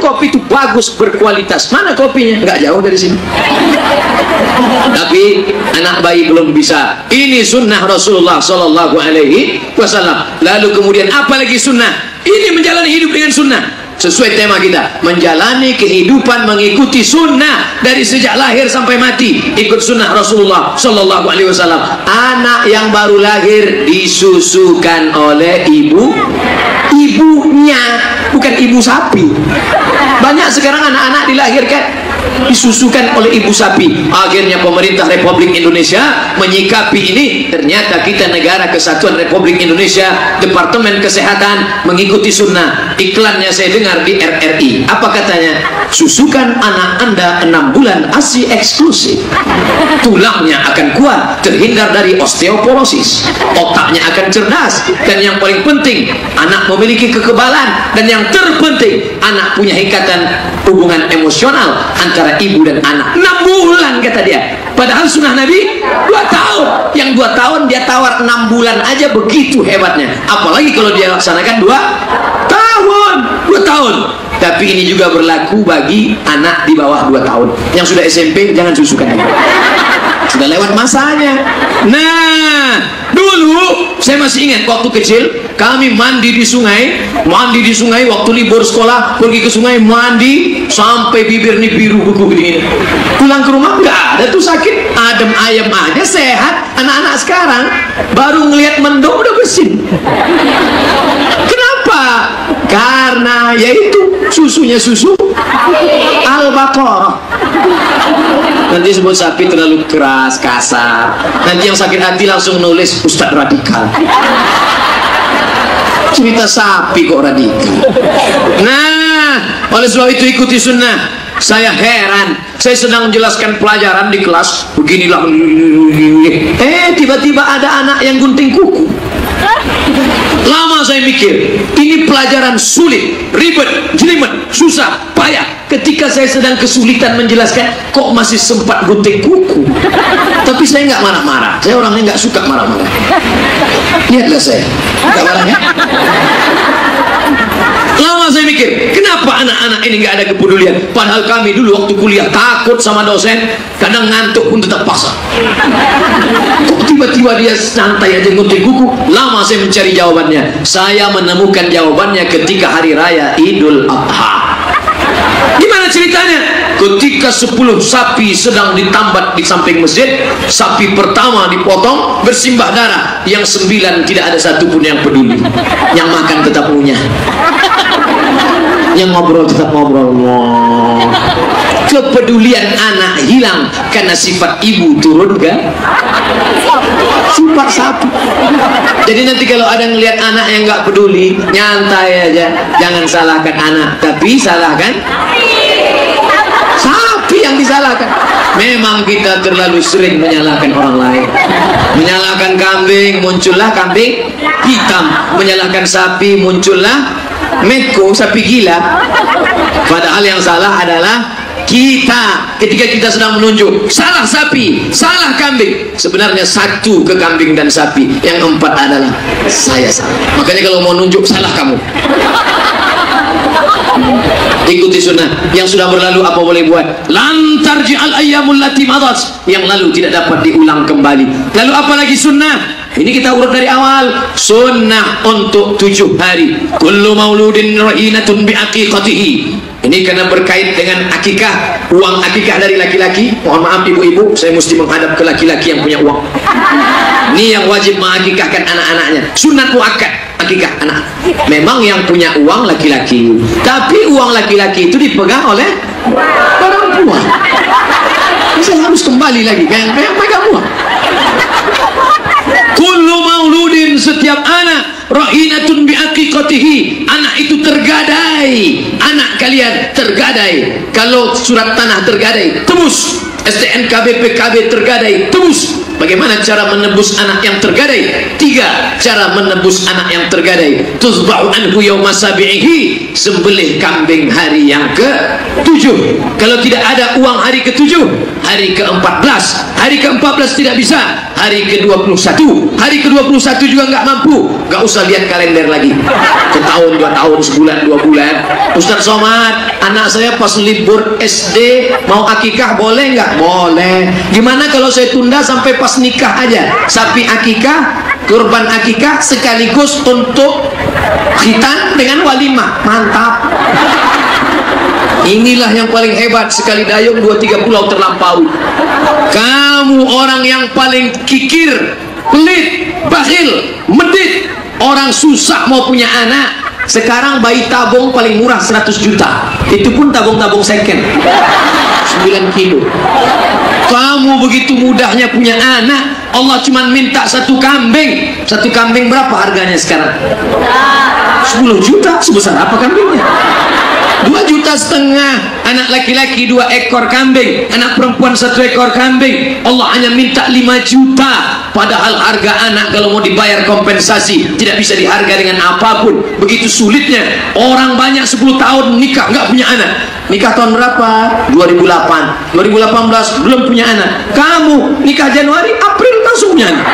kopi itu bagus, berkualitas. Mana kopinya? Nggak jauh dari sini. Tapi anak bayi belum bisa. Ini sunnah Rasulullah Sallallahu Alaihi Wasallam. Lalu kemudian apa lagi sunnah? Ini menjalani hidup dengan sunnah. Sesuai tema kita, menjalani kehidupan mengikuti sunnah dari sejak lahir sampai mati, ikut sunnah Rasulullah Sallallahu Alaihi Wasallam. Anak yang baru lahir disusukan oleh ibunya, bukan ibu sapi. Banyak sekarang anak-anak dilahirkan disusukan oleh ibu sapi. Akhirnya pemerintah Republik Indonesia menyikapi ini. Ternyata kita negara kesatuan Republik Indonesia, Departemen Kesehatan mengikuti sunnah. Iklannya saya dengar di RRI. Apa katanya? Susukan anak Anda 6 bulan ASI eksklusif. Tulangnya akan kuat, terhindar dari osteoporosis. Otaknya akan cerdas. Dan yang paling penting, anak memiliki kekebalan. Dan yang terpenting, anak punya ikatan hubungan emosional antara ibu dan anak. 6 bulan kata dia. Padahal sunnah Nabi 2 tahun. Yang 2 tahun dia tawar 6 bulan aja, begitu hebatnya. Apalagi kalau dia laksanakan 2 tahun. 2 tahun. Tapi ini juga berlaku bagi anak di bawah 2 tahun. Yang sudah SMP jangan susukan. Sudah lewat masanya. Nah, dulu saya masih ingat waktu kecil kami mandi di sungai waktu libur sekolah, pergi ke sungai mandi sampai bibir nih biru kuku gini. Pulang ke rumah nggak ada tuh sakit, adem ayam aja, sehat. Anak-anak sekarang baru ngelihat mendung udah bersin. Kenapa? Karena yaitu susunya susu Al-Baqarah. Nanti sebut sapi terlalu keras, kasar. Nanti yang sakit hati langsung nulis Ustadz radikal. Cerita sapi kok radikal. Nah, oleh sebab itu ikuti sunnah. Saya heran, saya sedang menjelaskan pelajaran di kelas, beginilah. Tiba-tiba ada anak yang gunting kuku. Lama saya mikir, ini pelajaran sulit, ribet, jelimet, susah, payah. Ketika saya sedang kesulitan menjelaskan, kok masih sempat gunting kuku. Tapi saya nggak marah-marah. Saya orangnya nggak suka marah-marah. Lihatlah saya, nggak marahnya. Lama saya mikir, kenapa anak-anak ini nggak ada kepedulian? Padahal kami dulu waktu kuliah takut sama dosen, kadang ngantuk pun tetap paksa. Kok tiba-tiba dia santai aja gunting kuku? Lama saya mencari jawabannya. Saya menemukan jawabannya ketika hari raya Idul Adha. Gimana ceritanya? Ketika 10 sapi sedang ditambat di samping masjid, sapi pertama dipotong, bersimbah darah. Yang 9 tidak ada satupun yang peduli. Yang makan tetap punya. Yang ngobrol tetap ngobrol. Kepedulian anak hilang karena sifat ibu turun kan? Sifat sapi. Jadi nanti kalau ada ngelihat anak yang nggak peduli, nyantai aja, jangan salahkan anak, tapi salahkan sapi yang disalahkan. Memang kita terlalu sering menyalahkan orang lain. Menyalahkan kambing, muncullah kambing hitam. Menyalahkan sapi, muncullah meko, sapi gila. Padahal yang salah adalah kita. Ketika kita sedang menunjuk salah sapi, salah kambing, sebenarnya satu ke kambing dan sapi, yang 4 adalah saya salah. Makanya kalau mau nunjuk, salah kamu. Ikuti sunnah. Yang sudah berlalu apa boleh buat? Lantar ji'al ayyamul lati madat. Yang lalu tidak dapat diulang kembali. Lalu apa lagi sunnah? Ini kita urut dari awal. Sunnah untuk 7 hari. Kullu mauludin rahinatun bi'aqiqatihi. Ini karena berkait dengan akikah, uang akikah dari laki-laki. Mohon maaf ibu-ibu, saya mesti menghadap ke laki-laki yang punya uang. Ini yang wajib mengakikahkan anak-anaknya. Sunat muakkad, akikah anak. Memang yang punya uang laki-laki, tapi uang laki-laki itu dipegang oleh perempuan. Saya harus kembali lagi kayak pegang uang. Kullu mauludin, setiap anak, rahinatun biaqiqatihi, anak itu tergadai. Anak kalian tergadai. Kalau surat tanah tergadai, tebus. STNK BPKB tergadai, tebus. Bagaimana cara menebus anak yang tergadai? 3 cara menebus anak yang tergadai. Tuzba'u anhu yawma sabi'ihi, sembelih kambing hari yang ke-7. Kalau tidak ada uang hari ke-7, hari ke-14, hari ke-14 tidak bisa, hari ke-21, hari ke-21 juga nggak mampu, nggak usah lihat kalender lagi. Setahun, 2 tahun, sebulan, 2 bulan. Ustaz Somad, anak saya pas libur SD mau akikah boleh nggak? Boleh. Gimana kalau saya tunda sampai pas nikah aja? Sapi akikah, kurban akikah sekaligus untuk khitan dengan walimah. Mantap. Inilah yang paling hebat, sekali dayung 2-3 pulau terlampaui. Kamu orang yang paling kikir, pelit, bakhil, medit, orang susah mau punya anak. Sekarang bayi tabung paling murah 100 juta, itu pun tabung-tabung second 9 kilo. Kamu begitu mudahnya punya anak, Allah cuma minta 1 kambing. 1 kambing berapa harganya sekarang? 10 juta. Sebesar apa kambingnya? 2,5 juta. Anak laki-laki 2 ekor kambing, anak perempuan 1 ekor kambing. Allah hanya minta 5 juta. Padahal harga anak kalau mau dibayar kompensasi tidak bisa diharga dengan apapun. Begitu sulitnya. Orang banyak 10 tahun nikah nggak punya anak. Nikah tahun berapa? 2008, 2018 belum punya anak. Kamu nikah Januari, April langsung punya anak.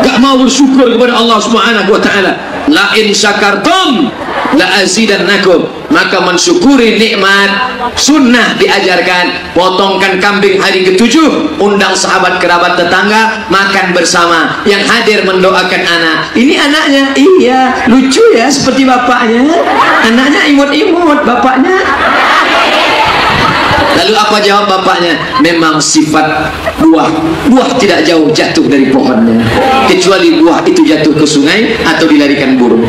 Gak mau bersyukur kepada Allah Subhanahu wa taala. La in syakartum la azidannakum. Maka mensyukuri nikmat sunnah diajarkan. Potongkan kambing hari ke-7, undang sahabat kerabat tetangga makan bersama. Yang hadir mendoakan anak. Ini anaknya, iya lucu ya seperti bapaknya. Anaknya imut-imut, bapaknya. Lalu apa jawab bapaknya? Memang sifat buah tidak jauh jatuh dari pohonnya, kecuali buah itu jatuh ke sungai atau dilarikan burung.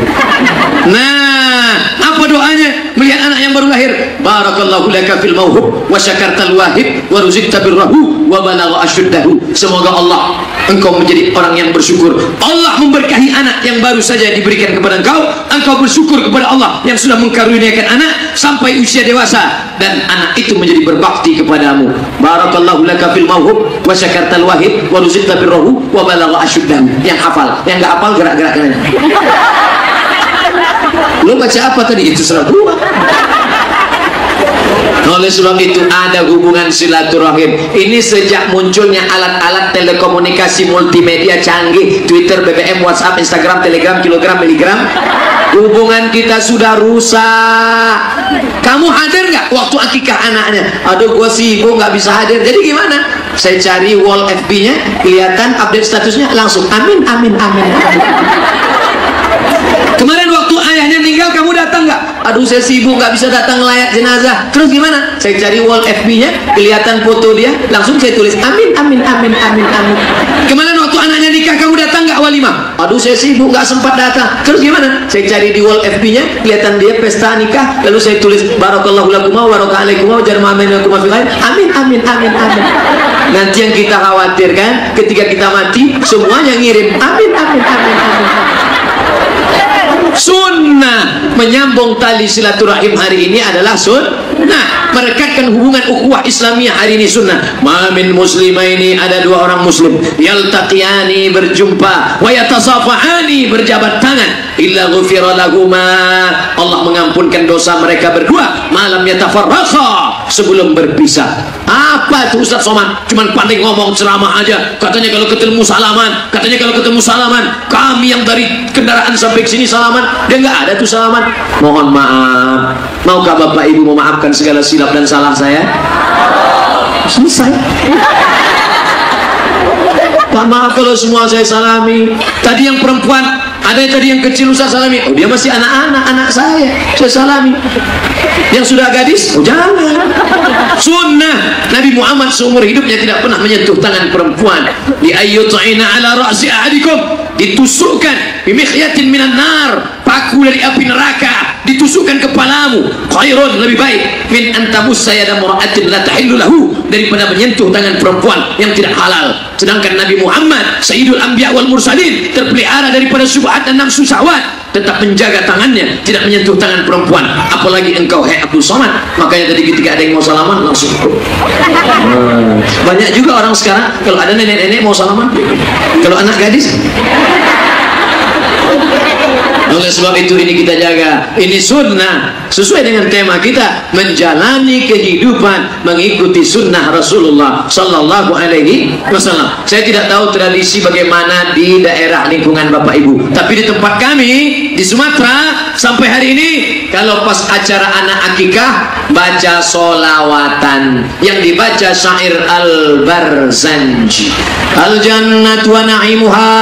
Nah, apa doanya melihat anak yang baru lahir? Barakallahu laka fil mauhub wa syakartal wahib wa ruzikta birrahu wa balagha asyuddahu. Semoga Allah engkau menjadi orang yang bersyukur. Allah memberkahi anak yang baru saja diberikan kepada engkau. Engkau bersyukur kepada Allah yang sudah mengkaruniakan anak sampai usia dewasa, dan anak itu menjadi berbakti kepadamu. Barakallahu laka fil mauhub wa syakartal wahib wa ruzikta birrahu wa balagha asyuddahu. Yang hafal, yang enggak hafal gerak-geraknya. Lu baca apa tadi? Itu surat 2. Oleh sebab itu ada hubungan silaturahim. Ini sejak munculnya alat-alat telekomunikasi multimedia canggih, Twitter, BBM, WhatsApp, Instagram, Telegram, kilogram, miligram, hubungan kita sudah rusak. Kamu hadir nggak waktu akikah anaknya? Aduh, gue sibuk nggak bisa hadir. Jadi gimana? Saya cari wall FB-nya, kelihatan update statusnya, langsung amin, amin, amin, amin. Kemarin waktu ayahnya meninggal, kamu datang nggak? Aduh, saya sibuk nggak bisa datang layak jenazah. Terus gimana? Saya cari wall FB-nya, kelihatan foto dia, langsung saya tulis amin, amin, amin, amin, amin. Kemarin waktu anaknya nikah, kamu datang nggak walimah? Aduh, saya sibuk nggak sempat datang. Terus gimana? Saya cari di wall FB-nya, kelihatan dia pesta nikah, lalu saya tulis barakallahu lakum wa barakalakum wa jarma bainakum fil khair. Amin, amin, amin, amin. Nanti yang kita khawatirkan ketika kita mati, semuanya ngirim amin, amin, amin, amin. Sunnah menyambung tali silaturahim hari ini adalah sunnah, merekatkan hubungan ukhuwah Islamiyah hari ini sunnah. Mamin muslimaini, ada 2 orang muslim, yaltaqiyani, berjumpa, wa yatasafahani, berjabat tangan, illa ghufira lahuma, Allah mengampunkan dosa mereka berdua, malam yatafarraqa, sebelum berpisah. Apa itu Ustaz Somad? Cuman pandai ngomong ceramah aja, katanya kalau ketemu salaman, katanya kalau ketemu salaman. Kami yang dari kendaraan sampai sini salaman, dia nggak ada tuh salaman. Mohon maaf, maukah Bapak Ibu memaafkan segala silap dan salah saya? Selesai. Pak, maaf kalau semua saya salami. Tadi yang perempuan, ada yang tadi yang kecil Ustaz salami. Oh, dia masih anak-anak, anak saya salami. Yang sudah gadis, oh jangan. Sunnah Nabi Muhammad seumur hidupnya tidak pernah menyentuh tangan perempuan. Di ayyut'ina ala ra'si ahadikum, ditusukkan bimikhyatin minan nar, paku dari api neraka ditusukkan kepalamu, khairun, lebih baik min antamus sayada mura'atin la tahillu lahu, daripada menyentuh tangan perempuan yang tidak halal. Sedangkan Nabi Muhammad Sayyidul Anbiya wal Mursalin terpelihara daripada syubhat dan nafsu syahwat, tetap menjaga tangannya, tidak menyentuh tangan perempuan. Apalagi engkau, hai Abdul Somad. Makanya tadi ketika ada yang mau salaman langsung banyak juga orang sekarang kalau ada nenek-nenek mau salaman, kalau anak gadis. Oleh sebab itu ini kita jaga, ini sunnah sesuai dengan tema kita, menjalani kehidupan mengikuti sunnah Rasulullah Sallallahu Alaihi Wasallam. Saya tidak tahu tradisi bagaimana di daerah lingkungan Bapak Ibu, tapi di tempat kami di Sumatera sampai hari ini kalau pas acara anak akikah baca solawatan yang dibaca syair Al-Barzanji, al-jannatu wa na'imuha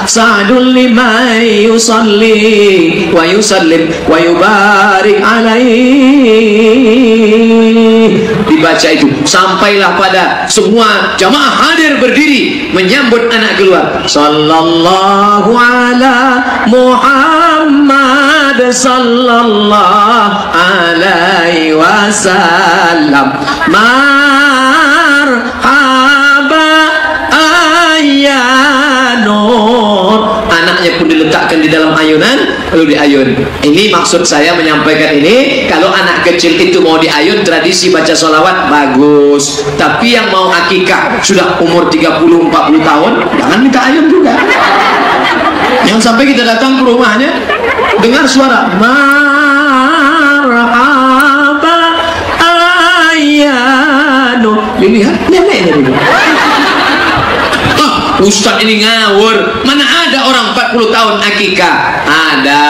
sa'dul liman yusalli wa yusallim wa yubarik alaihi, dibaca itu sampailah pada semua jamaah hadir berdiri menyambut anak keluar. Sallallahu ala Muhammad sallallahu alaihi wasallam, marhaba ayyanur. Anaknya pun diletakkan di dalam ayunan lalu diayun. Ini maksud saya menyampaikan ini, kalau anak kecil itu mau diayun tradisi baca sholawat bagus, tapi yang mau akikah sudah umur 30-40 tahun jangan minta ayun juga. Yang sampai kita datang ke rumahnya dengar suara marhaba ayyanu, dilihat neneknya dulu. Ustaz ini ngawur, mana ada orang 40 tahun akikah? Ada.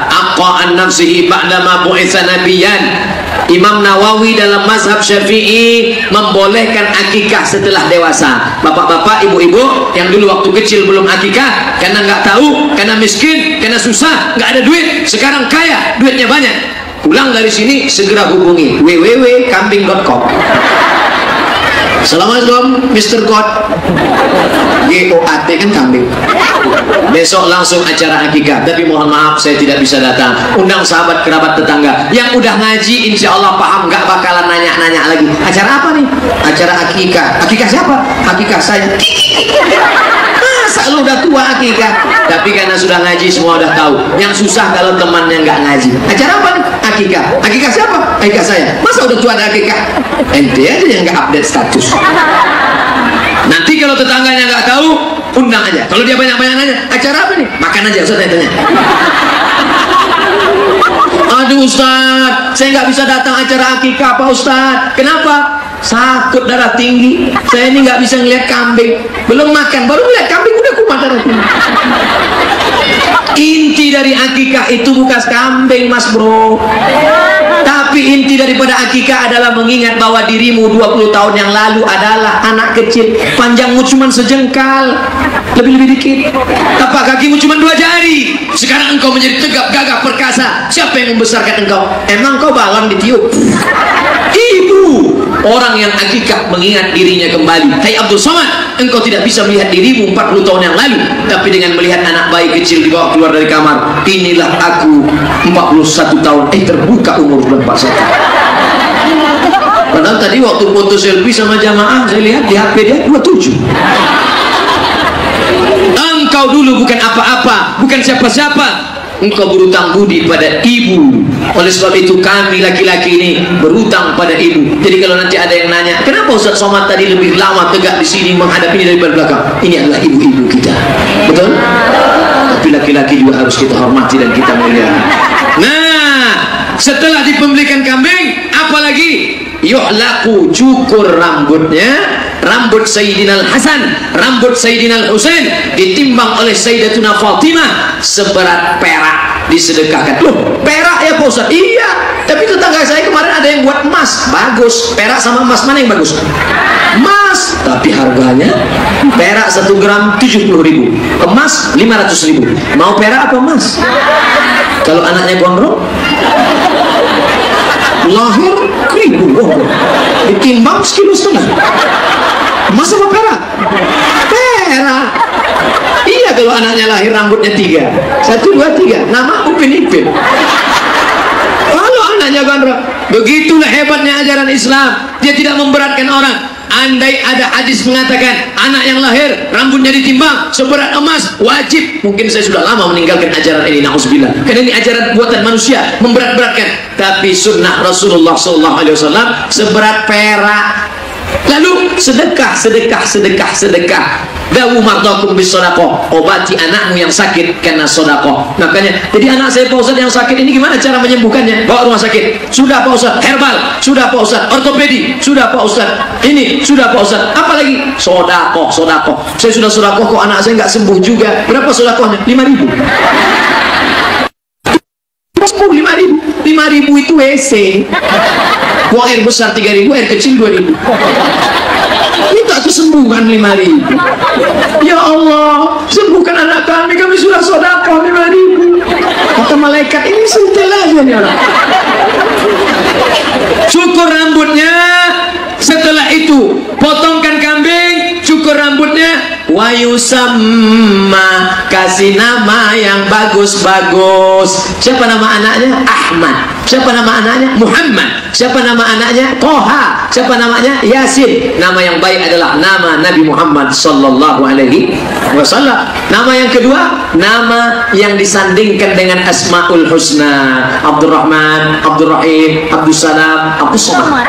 Aqa'an nafsihi ba'dama bu'itsa nabiyyan. Imam Nawawi dalam mazhab Syafi'i membolehkan akikah setelah dewasa. Bapak-bapak, ibu-ibu yang dulu waktu kecil belum akikah karena nggak tahu, karena miskin, karena susah, nggak ada duit, sekarang kaya, duitnya banyak. Pulang dari sini segera hubungi www.kambing.com. Assalamualaikum Mr. God, GOAT kan kambing. Besok langsung acara akikah, tapi mohon maaf saya tidak bisa datang. Undang sahabat, kerabat, tetangga yang udah ngaji, insya Allah paham, nggak bakalan nanya-nanya lagi. Acara apa nih? Acara akikah. Akikah siapa? Akikah saya. Masa lu udah tua akikah? Tapi karena sudah ngaji semua udah tahu. Yang susah kalau temannya nggak ngaji. Acara apa nih? Akikah. Akikah siapa? Akikah saya. Masa udah tua ada akikah? Ente aja yang nggak update status. Nanti kalau tetangganya nggak tahu, undang aja. Kalau dia banyak-banyak nanya, acara apa nih? Makan aja, Ustaz tanya. Aduh Ustaz, saya nggak bisa datang acara akikah Pak Ustaz. Kenapa? Sakit darah tinggi. Saya ini nggak bisa ngeliat kambing. Belum makan, baru ngeliat kambing udah kumat darah tinggi. Inti dari akikah itu bukan kambing mas bro, tapi inti daripada akikah adalah mengingat bahwa dirimu 20 tahun yang lalu adalah anak kecil, panjangmu cuma sejengkal, lebih-lebih dikit, tapak kakimu cuma 2 jari. Sekarang engkau menjadi tegap gagah perkasa. Siapa yang membesarkan engkau? Emang kau balon ditiup? Ibu orang yang akikah mengingat dirinya kembali. Hai Abdul Somad, engkau tidak bisa melihat dirimu 40 tahun yang lalu, tapi dengan melihat anak bayi kecil dibawa keluar dari kamar, inilah aku 41 tahun, terbuka umur 41. Padahal tadi waktu foto selfie sama jamaah saya lihat di HP dia 27. Engkau dulu bukan apa-apa, bukan siapa-siapa. Engkau berutang budi pada ibu. Oleh sebab itu kami laki-laki ini berutang pada ibu. Jadi kalau nanti ada yang nanya, kenapa Ustaz Somad tadi lebih lama tegak di sini menghadapi ini daripada belakang? Ini adalah ibu-ibu kita. Betul? Tapi laki-laki juga harus kita hormati dan kita muliakan. Nah, setelah dipembelikan kambing, apalagi? Yu'laku, cukur rambutnya, rambut Sayyidina Hasan, rambut Sayyidina Husain ditimbang oleh Sayyidatuna Fatimah seberat perak, disedekahkan. Loh, perak ya Pak Ustaz? Iya, tapi tetangga saya kemarin ada yang buat emas, bagus. Perak sama emas mana yang bagus? Emas, tapi harganya perak 1 gram 70.000, emas 500.000. Mau perak apa emas? Kalau anaknya gondrong lahir keribu, ditimbang 1,5 kilo. Emas apa perak? Perak. Iya kalau anaknya lahir rambutnya 3, 1, 2, 3, nama Upin Ipin. Kalau anaknya gondrong, begitulah hebatnya ajaran Islam. Dia tidak memberatkan orang. Andai ada hadis mengatakan anak yang lahir rambutnya ditimbang seberat emas, wajib. Mungkin saya sudah lama meninggalkan ajaran ini, na'udzubillah, karena ini ajaran buatan manusia, memberat-beratkan. Tapi sunnah Rasulullah SAW seberat perak. Lalu sedekah, sedekah, sedekah, sedekah. Dawu mardakum bis sedekah, obati anakmu yang sakit karena sedekah. Makanya, jadi anak saya Pak Ustaz yang sakit ini gimana cara menyembuhkannya? Bawa rumah sakit. Sudah Pak Ustaz, herbal. Sudah Pak Ustaz, ortopedi. Sudah Pak Ustaz, ini. Sudah Pak Ustaz. Apalagi? Sedekah, sedekah. Saya sudah sedekah kok anak saya nggak sembuh juga. Berapa sedekahnya? 5.000. 5.000. 5.000 itu WC. Buang air besar 3.000, air kecil 2.000. Minta kesembuhan 5.000. Ya Allah, sembuhkan anak kami sudah sedekah 5.000. Kata malaikat, ini setelahnya nih orang. Cukur rambutnya, setelah itu potongkan kambing, cukur rambutnya, wayusamma, kasih nama yang bagus-bagus. Siapa nama anaknya? Ahmad. Siapa nama anaknya? Muhammad. Siapa nama anaknya? Toha. Siapa namanya? Yasin. Nama yang baik adalah nama Nabi Muhammad sallallahu alaihi wasallam. Nama yang kedua, nama yang disandingkan dengan Asmaul Husna. Abdurrahman, Abdurrahim, Abdussalam, Abdussamad.